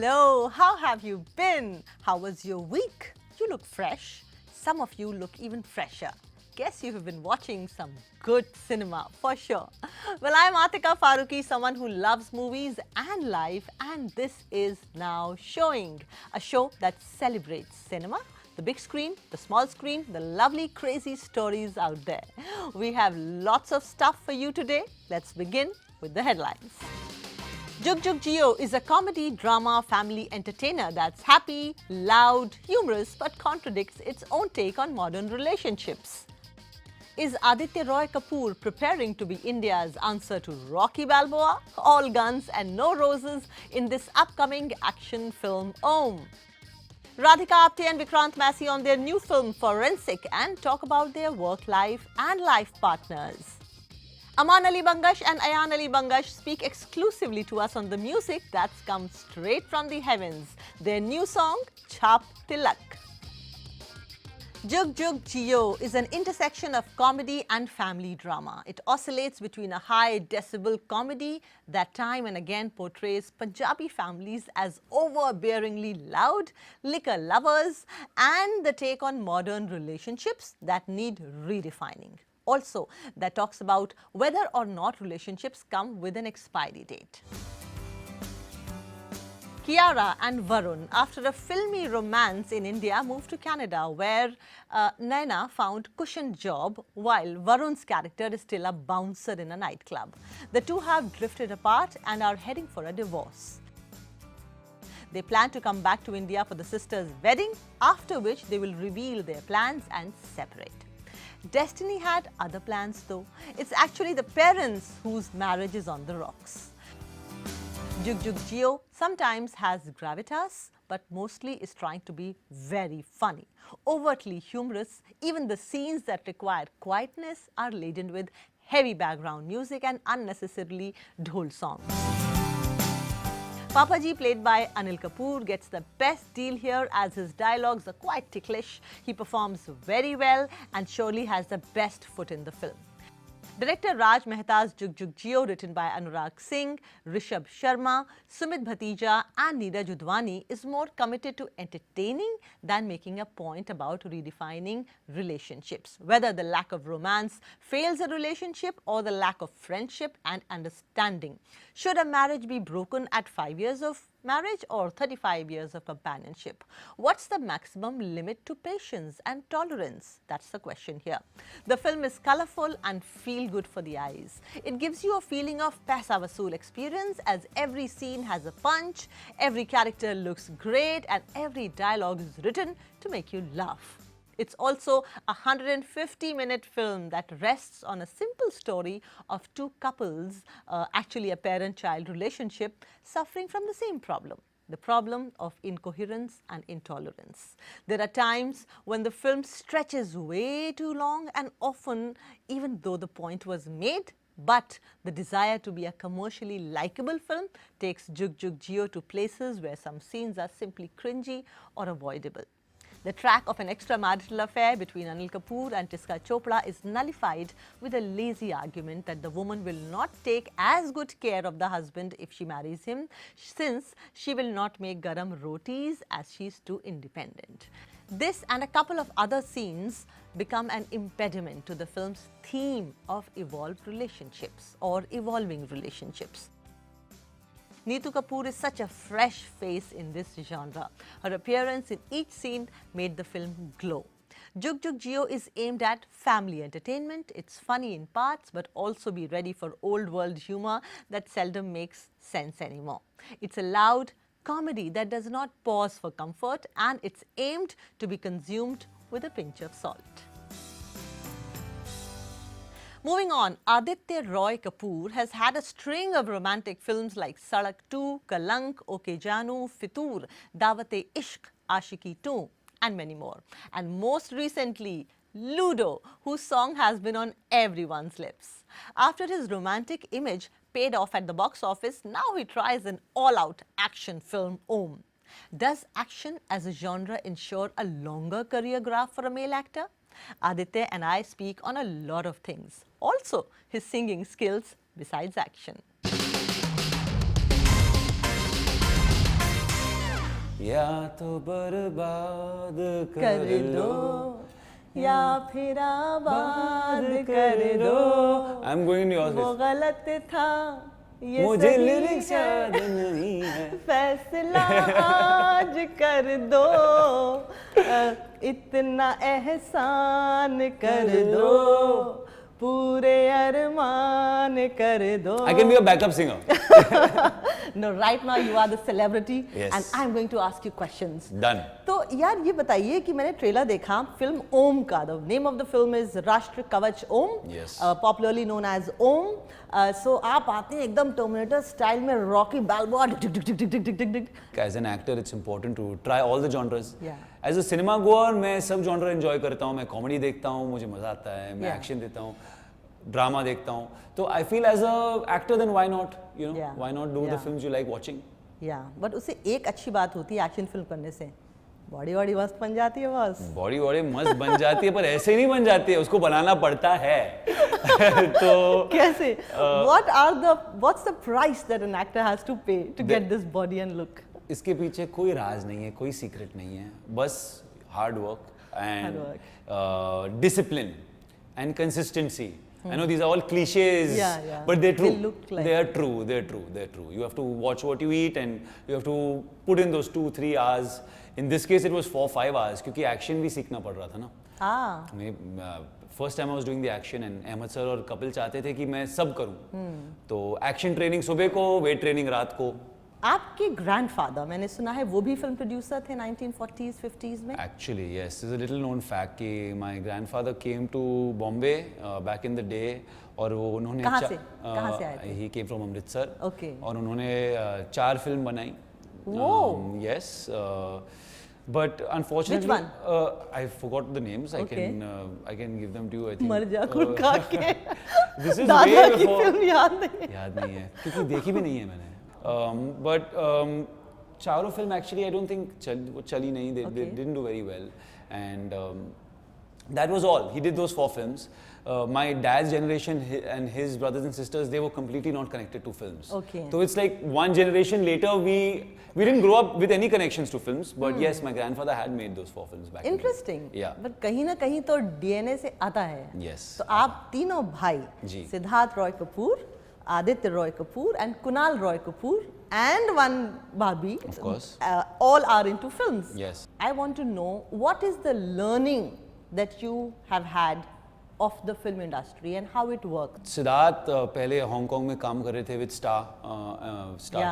Hello, how have you been? How was your week? You look fresh. Some of you look even fresher. Guess you have been watching some good cinema for sure. Well, I'm Atika Farooqui, someone who loves movies and life, and this is Now Showing, a show that celebrates cinema, the big screen, the small screen, the lovely crazy stories out there. We have lots of stuff for you today. Let's begin with the headlines. JugJugg Jeeyo is a comedy, drama, family entertainer that's happy, loud, humorous, but contradicts its own take on modern relationships. Is Aditya Roy Kapoor preparing to be India's answer to Rocky Balboa? All guns and no roses in this upcoming action film Om. Radhika, Apte and Vikrant Massey on their new film Forensic and talk about their work life and life partners. Amaan Bangash and Ayaan Bangash speak exclusively to us on the music that's come straight from the heavens. Their new song, Chhap Tilak. JugJugg Jeeyo is an intersection of comedy and family drama. It oscillates between a high decibel comedy that time and again portrays Punjabi families as overbearingly loud, liquor lovers, and the take on modern relationships that need redefining. Also, that talks about whether or not relationships come with an expiry date. Kiara and Varun, after a filmy romance in India, moved to Canada where Naina found cushioned job while Varun's character is still a bouncer in a nightclub. The two have drifted apart and are heading for a divorce. They plan to come back to India for the sisters' wedding, after which they will reveal their plans and separate. Destiny had other plans though. It's actually the parents whose marriage is on the rocks. JugJugg Jeeyo sometimes has gravitas, but mostly is trying to be very funny, overtly humorous. Even the scenes that require quietness are laden with heavy background music and unnecessarily dhol songs. Papaji, played by Anil Kapoor, gets the best deal here as his dialogues are quite ticklish. He performs very well and surely has the best foot in the film. Director Raj Mehta's JugJugg Jeeyo, written by Anurag Singh, Rishabh Sharma, Sumit Bhatija and Neetu Advani, is more committed to entertaining than making a point about redefining relationships. Whether the lack of romance fails a relationship or the lack of friendship and understanding. Should a marriage be broken at 5 years of marriage or 35 years of companionship? What's the maximum limit to patience and tolerance? That's the question here. The film is colorful and feel good for the eyes. It gives you a feeling of paisa vasool experience as every scene has a punch, every character looks great and every dialogue is written to make you laugh. It's also a 150-minute film that rests on a simple story of two couples, actually a parent-child relationship, suffering from the same problem. The problem of incoherence and intolerance. There are times when the film stretches way too long and often, even though the point was made, but the desire to be a commercially likable film takes JugJugg Jeeyo to places where some scenes are simply cringy or avoidable. The track of an extramarital affair between Anil Kapoor and Tiska Chopra is nullified with a lazy argument that the woman will not take as good care of the husband if she marries him, since she will not make garam rotis as she is too independent. This and a couple of other scenes become an impediment to the film's theme of evolved relationships or evolving relationships. Neetu Kapoor is such a fresh face in this genre. Her appearance in each scene made the film glow. JugJugg Jeeyo is aimed at family entertainment. It's funny in parts, but also be ready for old world humor that seldom makes sense anymore. It's a loud comedy that does not pause for comfort, and it's aimed to be consumed with a pinch of salt. Moving on, Aditya Roy Kapoor has had a string of romantic films like Sadak 2, Kalank, Okay Janu, Fitoor, Dawat-e-Ishq, Aashiqui 2 and many more. And most recently, Ludo, whose song has been on everyone's lips. After his romantic image paid off at the box office, now he tries an all-out action film, Om. Does action as a genre ensure a longer career graph for a male actor? Aditya and I speak on a lot of things. Also, his singing skills besides action. या तो बर्बाद कर दो या फिर आबाद कर दो। I'm going to yours. वो गलत था ये मुझे सही लिरिक्स है, याद नहीं है। फैसला आज कर दो, इतना एहसान कर दो, पूरे अरमान कर दो। I can be a backup singer. No, right now you are the celebrity, Yes. and I'm going to ask you questions. Done. तो यार ये बताइए कि मैंने ट्रेलर देखा फिल्म ओम का। The name of the film is राष्ट्र कवच ओम, Yes. Popularly known as ओम। So आप आते हैं एकदम टर्मिनेटर स्टाइल में, Rocky Balboa, tick tick tick tick tick tick tick tick. As an actor, it's important to try all the genres. Yeah. As a cinema goer, मैं सब genre enjoy करता हूँ। मैं comedy देखता हूँ, मुझे मजा आता है। मैं Yeah. action देखता हूँ, drama देखता हूँ। तो I feel as a actor, then why not? You know, Yeah. why not do the Yeah. films you like watching? Yeah, but उससे एक अच्छी बात होती है एक्शन फिल्म करने से, बॉडी वॉडी मस्त बन जाती है बस। बॉडी वॉडी मस्त बन जाती है, पर ऐसे नहीं बन जाती है, उसको बनाना पड़ता है। तो कैसे? What's the price that an actor has to pay to get this body and look? इसके पीछे कोई राज नहीं है, कोई सीक्रेट नहीं है, बस hard work and discipline and consistency. I know these are all cliches, but they're true. They look like they're true. You have to watch what you eat and you have to put in those 2-3 hours. In this case, it was 4-5 hours क्योंकि action भी सीखना पड़ रहा था ना. First time I was doing the action and Ahmed sir और कपिल चाहते थे कि मैं सब करूं. तो action training सुबह को, weight training रात को. आपके ग्रैंडफादर, मैंने सुना है वो भी फिल्म प्रोड्यूसर थे 1940s 50s में. Actually, yes, this is a little known fact कि my grandfather came to Bombay back in the day और वो उन्होंने कहाँ से आए थे? He came from Amritsar. Okay. और उन्होंने 4 फिल्म बनाई. Yes. But unfortunately, which one? I forgot the names. Okay. I can give them to you. I think. मर जा खुद खा के. This is दादा way की before. फिल्म याद नहीं. याद नहीं है क्योंकि देखी भी नहीं है मैंने. But चारों film actually I don't think चली नहीं. They didn't do very well, and that was all. He did those 4 films. My dad's generation and his brothers and sisters, they were completely not connected to films. Okay. So it's like one generation later, we didn't grow up with any connections to films. But yes, my grandfather had made those 4 films back. Interesting. Yeah. But कहीं ना कहीं तो DNA से आता है. Yes. तो आप तीनों भाई, जी. Siddharth Roy Kapoor, Aditya Roy Kapoor and Kunal Roy Kapoor and one Bhabhi, of course, all are into films. Yes. I want to know what is the learning that you have had of the film industry and how it works. Siddharth पहले Hong Kong में काम कर रहे थे with Star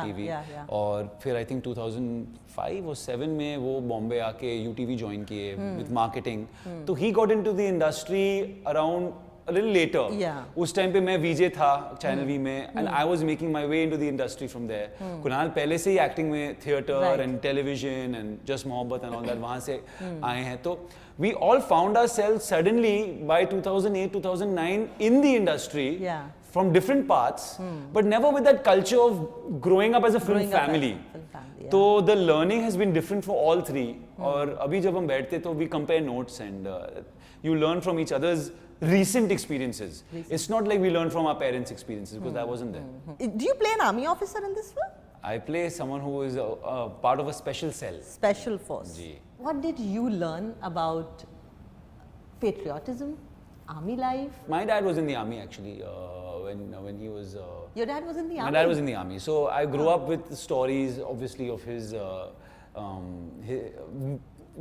TV और फिर I think 2005 or 7 में वो बॉम्बे आके UTV ज्वाइन किए with marketing. तो he got into the industry around a little later. Yeah. उस टाइम पे मैं VJ था चैनल V में and I was making my way into the industry from there. Kunal पहले से ही एक्टिंग में theatre and television and just मोहब्बत and all that वहाँ से आए हैं. तो we all found ourselves suddenly by 2008-2009 in the industry. Yeah. From different paths, but never with that culture of growing up as a film family. So the learning has been different for all 3. और अभी जब हम बैठते तो we compare notes and you learn from each other's recent experiences. It's not like we learn from our parents' experiences because that wasn't there. Do you play an army officer in this film? I play someone who is a part of a special cell. Special force. Ji. What did you learn about patriotism, army life? My dad was in the army actually. When he was. Your dad was in the army? My dad was in the army. So I grew up with the stories, obviously, of his.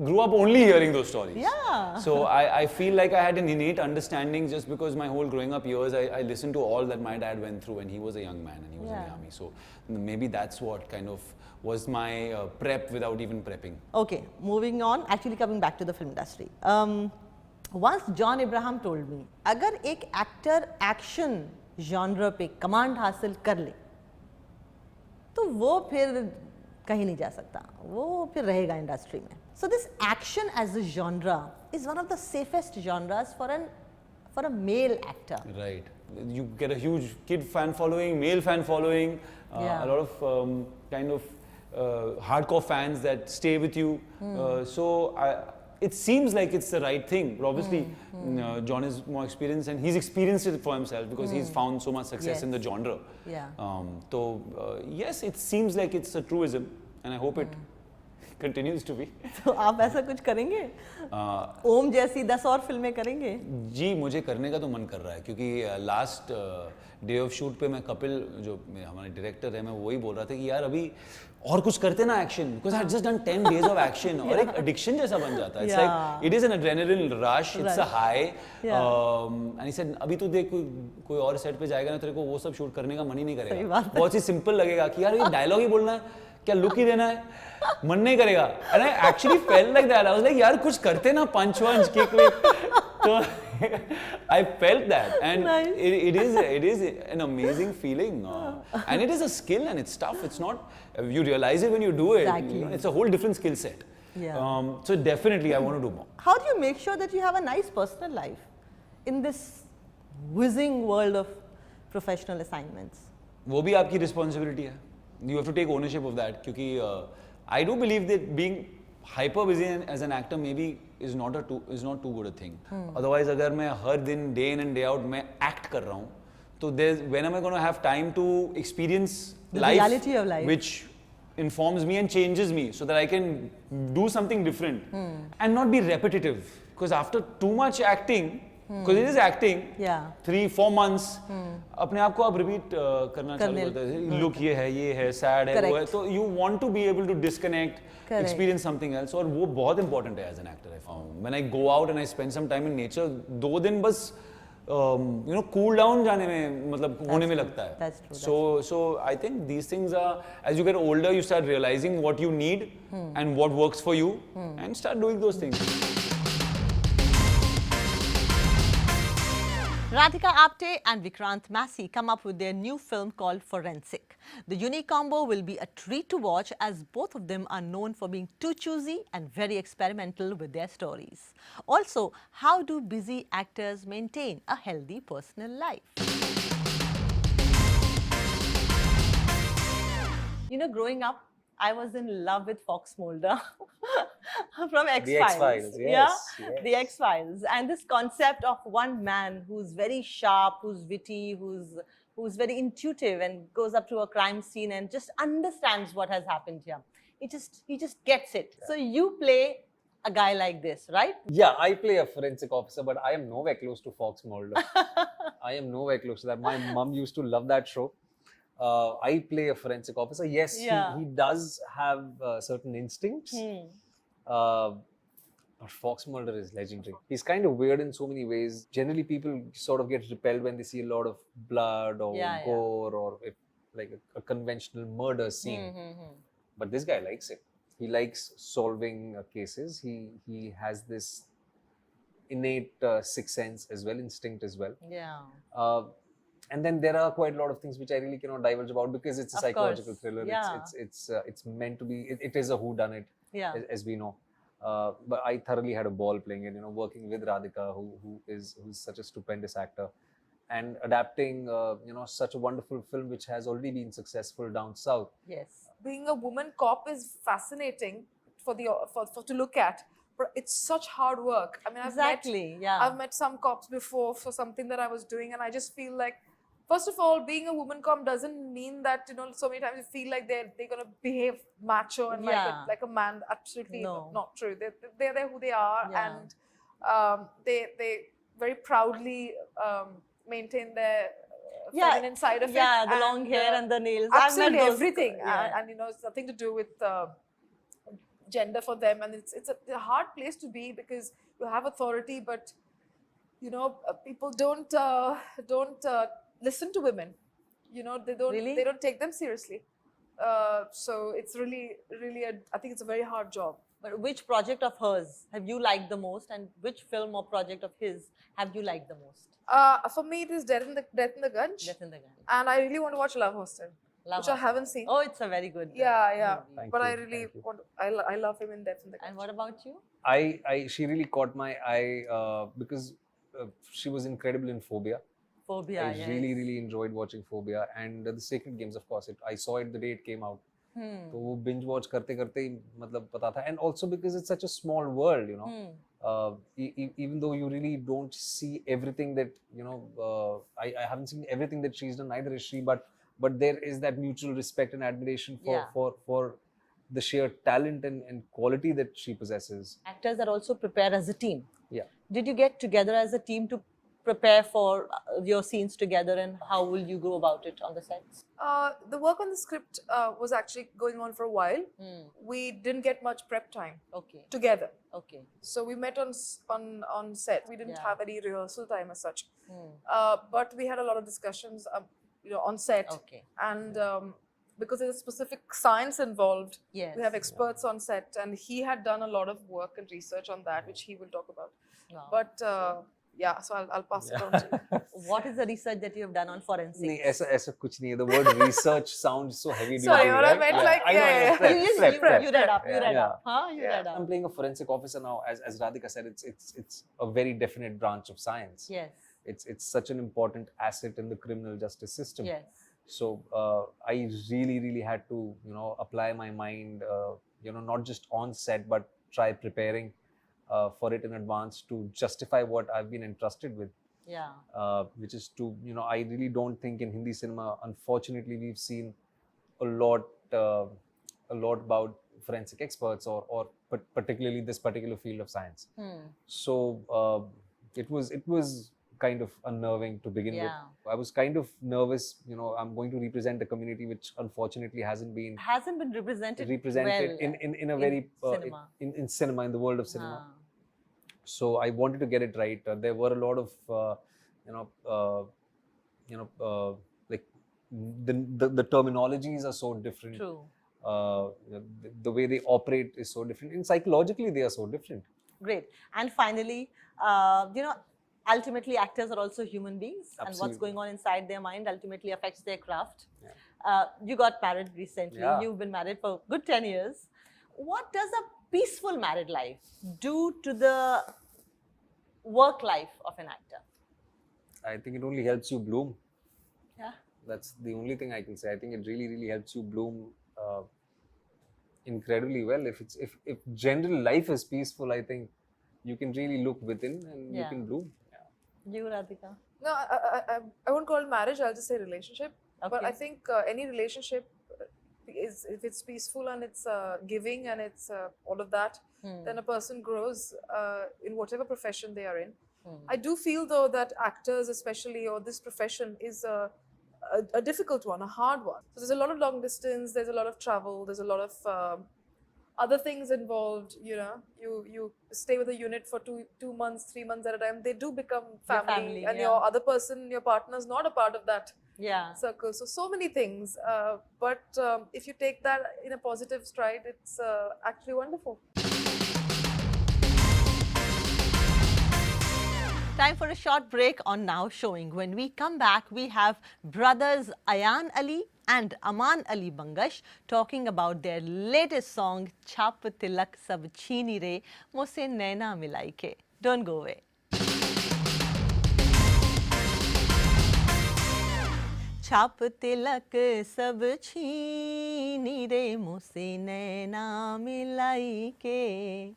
Grew up only hearing those stories. Yeah. So I feel like I had an innate understanding just because my whole growing up years, I listened to all that my dad went through when he was a young man and he was in the army. So maybe that's what kind of was my prep without even prepping. Okay, moving on. Actually, coming back to the film industry. Once John Abraham told me, अगर एक actor action genre पे command हासिल कर ले, तो वो फिर कहीं नहीं जा सकता, वो फिर रहेगा इंडस्ट्री में. So this action as a genre is one of the safest genres for a male actor. Right. You get a huge kid fan following, male fan following, a lot of kind of hardcore fans that stay with you. It seems like it's the right thing. But obviously, John is more experienced and he's experienced it for himself because he's found so much success in the genre. Yeah. Yes, it seems like it's a truism and I hope it continues to be. तो आप ऐसा कुछ करेंगे? ओम जैसी 10 और फिल्में करेंगे? जी, मुझे करने का तो मन कर रहा है क्योंकि लास्ट डे ऑफ शूट पे मैं कपिल जो हमारे डायरेक्टर है मैं वही बोल रहा था कि यार अभी और कुछ करते ना action, because I just done 10 days of action और एक एडिक्शन जैसा बन जाता है. It's like it is an adrenaline rush, it's a high. And he said अभी तो देख कोई और सेट पे जाएगा ना तेरे को वो सब शूट करने का मन ही नहीं करेगा. बहुत ही सिंपल लगेगा कि यार ये डायलॉग ही बोलना है, क्या लुक ही देना है, मन नहीं करेगा. And I actually felt like that. I was like यार कुछ करते ना, पंच वंच किक विक. तो I felt that, and nice. it is an amazing feeling, and it is a skill and it's tough. It's not you realize it when you do it. Exactly. You know, it's a whole different skill set. Yeah. So definitely I want to do more. How do you make sure that you have a nice personal life in this whizzing world of professional assignments? वो भी आपकी responsibility है. You have to take ownership of that. क्योंकि I do believe that being hyper busy as an actor maybe is not too good a thing. Otherwise अगर मैं हर दिन day in and day out मैं act कर रहा हूँ तो when am I going to have time to experience the reality of life, which informs me and changes me so that I can do something different and not be repetitive, because after too much acting, because it is acting, 3-4 months अपने आप को आप repeat करना चालू करते हैं. Look ये है sad है वो है, तो you want to be able to disconnect, experience something else. और वो बहुत important है as an actor. I found when I go out and I spend some time in nature, 2 दिन बस you know cool down जाने में मतलब होने में लगता है. That's true. So I think these things are, as you get older you start realizing what you need and what works for you and start doing those things. Radhika, Apte and Vikrant Massey come up with their new film called Forensic. The unique combo will be a treat to watch as both of them are known for being too choosy and very experimental with their stories. Also, how do busy actors maintain a healthy personal life? You know, growing up, I was in love with Fox Mulder from X-Files. The X-Files, yes. The X-Files. And this concept of one man who's very sharp, who's witty, who's very intuitive and goes up to a crime scene and just understands what has happened here. He just gets it. So you play a guy like this, right? Yeah, I play a forensic officer, but I am nowhere close to Fox Mulder. I am nowhere close to that. My mom used to love that show. I play a forensic officer. Yes, he does have certain instincts. But Fox Mulder is legendary. He's kind of weird in so many ways. Generally, people sort of get repelled when they see a lot of blood or gore or like a conventional murder scene. But this guy likes it. He likes solving cases. He has this innate sixth sense as well, instinct as well. Yeah. And then there are quite a lot of things which I really cannot divulge about because it's a psychological thriller. Yeah. It's meant to be. It is a whodunit, as we know. But I thoroughly had a ball playing it. You know, working with Radhika, who's such a stupendous actor, and adapting such a wonderful film which has already been successful down south. Yes. Being a woman cop is fascinating for to look at. But it's such hard work. I mean, I've met some cops before for something that I was doing, and I just feel like, first of all, being a woman cop doesn't mean that, you know, so many times you feel like they're gonna behave macho and like a man. Absolutely not true. They're who they are, and they very proudly maintain their feminine side of it. Yeah, the long hair and the nails. Absolutely everything, and you know, it's nothing to do with gender for them, and it's a hard place to be because you have authority, but you know, people don't listen to women. You know, they don't take them seriously. So it's really I think it's a very hard job. But which project of hers have you liked the most, and which film or project of his have you liked the most? For me, it is Death in the Gunj. Death in the Gunj. And I really want to watch Love Hostel, which I haven't seen. Oh, it's a very good. Movie. But I really want. I love him in Death in the Gunj. And what about you? She really caught my eye because she was incredible in Phobia. Phobia. I really enjoyed watching Phobia, and the Sacred Games, of course. I saw it the day it came out. तो वो binge watch करते ही मतलब पता था, and also because it's such a small world, you know. Even though you really don't see everything that, you know, I haven't seen everything that she's done, neither is she, but there is that mutual respect and admiration for the sheer talent and quality that she possesses. Actors are also prepared as a team. Yeah. Did you get together as a team to prepare for your scenes together, and how will you go about it on the sets? The work on the script was actually going on for a while. We didn't get much prep time together. So we met on set. We didn't have any rehearsal time as such. But we had a lot of discussions on set. And because there's a specific science involved, we have experts on set, and he had done a lot of work and research on that, which he will talk about. But yeah, so I'll pass it on to you. What is the research that you have done on forensics? Aisa kuch nahi hai. The word research sounds so heavy. Sorry, what I meant You read up. You read up. I'm playing a forensic officer now. As Radhika said, it's a very definite branch of science. Yes. It's such an important asset in the criminal justice system. Yes. So I really had to apply my mind, not just on set, but try preparing for it in advance to justify what I've been entrusted with. Yeah. Which is to, I really don't think in Hindi cinema, unfortunately, we've seen a lot about forensic experts or particularly this particular field of science. So it was kind of unnerving to begin with. I was kind of nervous, I'm going to represent a community which unfortunately hasn't been represented well in a very cinema. In cinema, in the world of cinema. So I wanted to get it right. There were a lot of like the terminologies are so different. True. The way they operate is so different, and psychologically they are so different. Great. And finally, ultimately actors are also human beings. Absolutely. And what's going on inside their mind ultimately affects their craft. You got married recently. You've been married for a good 10 years. What does a peaceful married life do to the work life of an actor? I think it only helps you bloom. Yeah. That's the only thing I can say. I think it really helps you bloom incredibly well. If general life is peaceful, I think you can really look within and you can bloom. You, Radhika? No, I won't call it marriage. I'll just say relationship. But I think any relationship is, if it's peaceful and it's giving and it's all of that, then a person grows in whatever profession they are in. I do feel though that actors especially, or this profession, is a difficult one, a hard one. So there's a lot of long distance, there's a lot of travel, there's a lot of other things involved. You stay with a unit for 2 months, 3 months at a time. They do become family, and your other person, your partner, is not a part of that circle. So many things. But if you take that in a positive stride, it's actually wonderful. Time for a short break on Now Showing. When we come back, we have brothers Ayaan Ali and Amaan Ali Bangash talking about their latest song, Chhap Tilak Sab Chhini Re, Mose Naina Milai Ke. Don't go away. Chhap tilak sab chhini re, mose naina milai ke.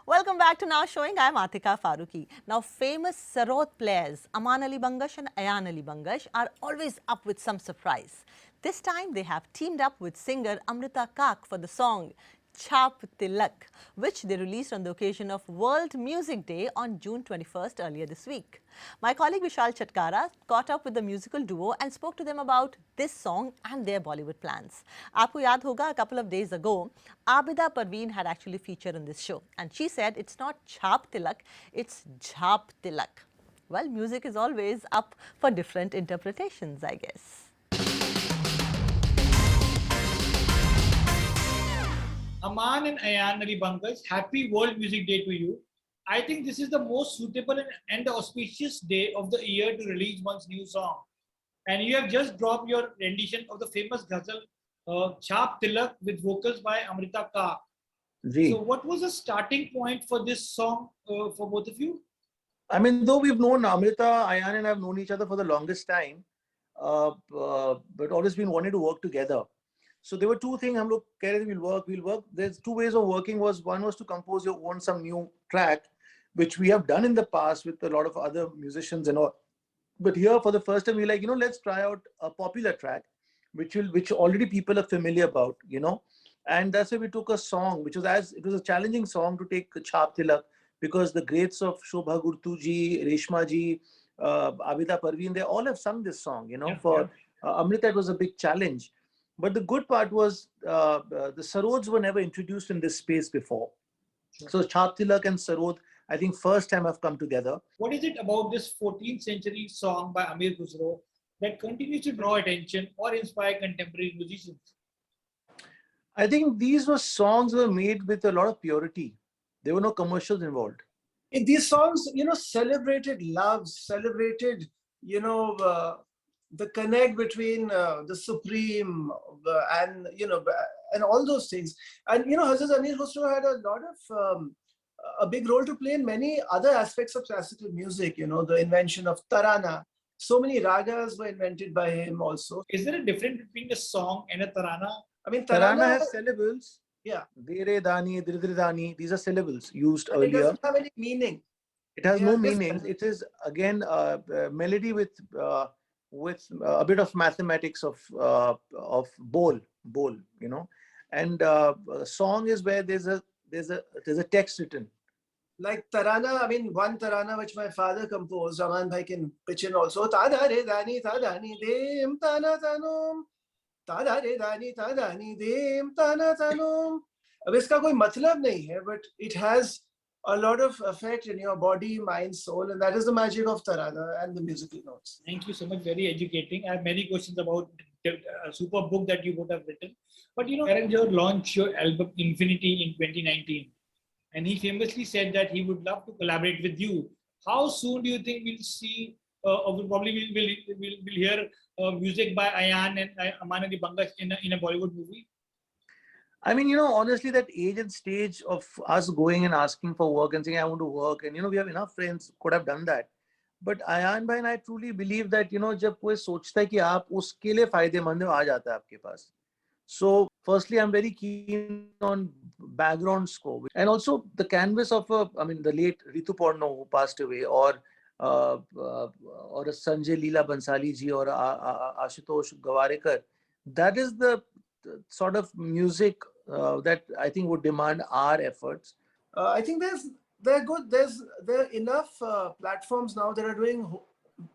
Welcome back to Now Showing. I am Atika Farooqui. Now, famous Sarod players Amaan Ali Bangash and Ayaan Ali Bangash are always up with some surprise. This time, they have teamed up with singer Amrita Kak for the song Chhap Tilak, which they released on the occasion of World Music Day on June 21st earlier this week. My colleague Vishal Chatkara caught up with the musical duo and spoke to them about this song and their Bollywood plans. Aapko yaad hoga, a couple of days ago, Abida Parveen had actually featured in this show, and she said it's not Chhap Tilak, it's Jhap Tilak. Well, music is always up for different interpretations, I guess. Amaan and Ayaan Ali Bangash, happy World Music Day to you. I think this is the most suitable and auspicious day of the year to release one's new song. And you have just dropped your rendition of the famous ghazal Chhap Tilak with vocals by Amrita Kak. So what was the starting point for this song for both of you? I mean, though we've known Amrita, Ayaan and I have known each other for the longest time, but always been wanting to work together. So there were two things. हम लोग कह रहे थे we'll work. There's two ways of working. One was to compose your own some new track, which we have done in the past with a lot of other musicians and all. But here for the first time, we're like, let's try out a popular track, which already people are familiar about, And that's why we took a song, which was it was a challenging song to take Chhap Tilak, because the greats of Shobha Gurtu ji, Reshma ji, Abida Parveen, they all have sung this song. For Amrita, it was a big challenge. But the good part was the Sarods were never introduced in this space before. So Chhap Tilak and Sarod, I think first time have come together. What is it about this 14th century song by Amir Khusro that continues to draw attention or inspire contemporary musicians? I think these songs were made with a lot of purity. There were no commercials involved. These songs, celebrated love, celebrated, the connect between the Supreme and, and all those things. And, Hazrat Amir Khusro had a lot of, a big role to play in many other aspects of classical music, the invention of tarana. So many ragas were invented by him also. Is there a difference between a song and a tarana? I mean, tarana has syllables. Yeah. Dere, dani, dirdri, dani. These are syllables used earlier. It doesn't have any meaning. It has no meaning. It is, again, melody with a bit of mathematics of bol, and song is where there's a text written. Like tarana, I mean, one tarana which my father composed, Amaan bhai can pitch in also. Tada re dani dem tana tanum. Tada re dani dem tana tanum. अब इसका कोई मतलब नहीं है, but it has a lot of effect in your body, mind, soul, and that is the magic of tarana and the musical notes. Thank you so much. Very educating. I have many questions about the super book that you would have written. But Karan Johar launched your album Infinity in 2019, and he famously said that he would love to collaborate with you. How soon do you think we'll see, or probably we'll hear music by Ayaan and Amaan and Bangash in a Bollywood movie? I mean, honestly, that age and stage of us going and asking for work and saying, I want to work. And, we have enough friends could have done that. But Ayaan bhai and I truly believe that, जब कोई सोचता है कि आप उसके लिए फायदेमंद आ जाता है आपके पास. So, firstly, I'm very keen on background score. And also the canvas of the late Ritu Porno who passed away, or a Sanjay Leela Bansali ji, or Ashutosh Gavarekar. That is the sort of music that I think would demand our efforts. I think they're good. There are enough platforms now that are doing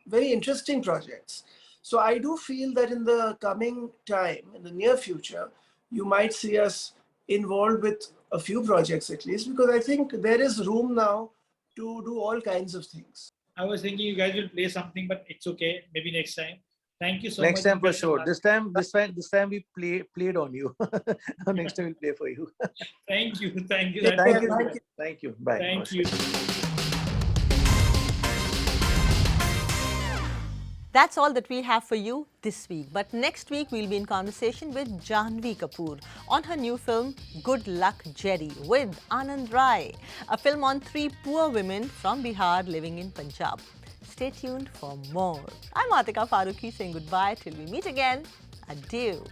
very interesting projects. So I do feel that in the coming time, in the near future, you might see us involved with a few projects at least, because I think there is room now to do all kinds of things. I was thinking you guys will play something, but it's okay. Maybe next time. Thank you so much. Next time for sure. This time we played on you. Next time we'll play for you. Thank you. Thank you. Thank you. Bye. Thank you. That's all that we have for you this week. But next week, we'll be in conversation with Janhvi Kapoor on her new film, Good Luck Jerry, with Anand Rai, a film on 3 poor women from Bihar living in Punjab. Stay tuned for more. I'm Atika Farooqui saying goodbye till we meet again. Adieu.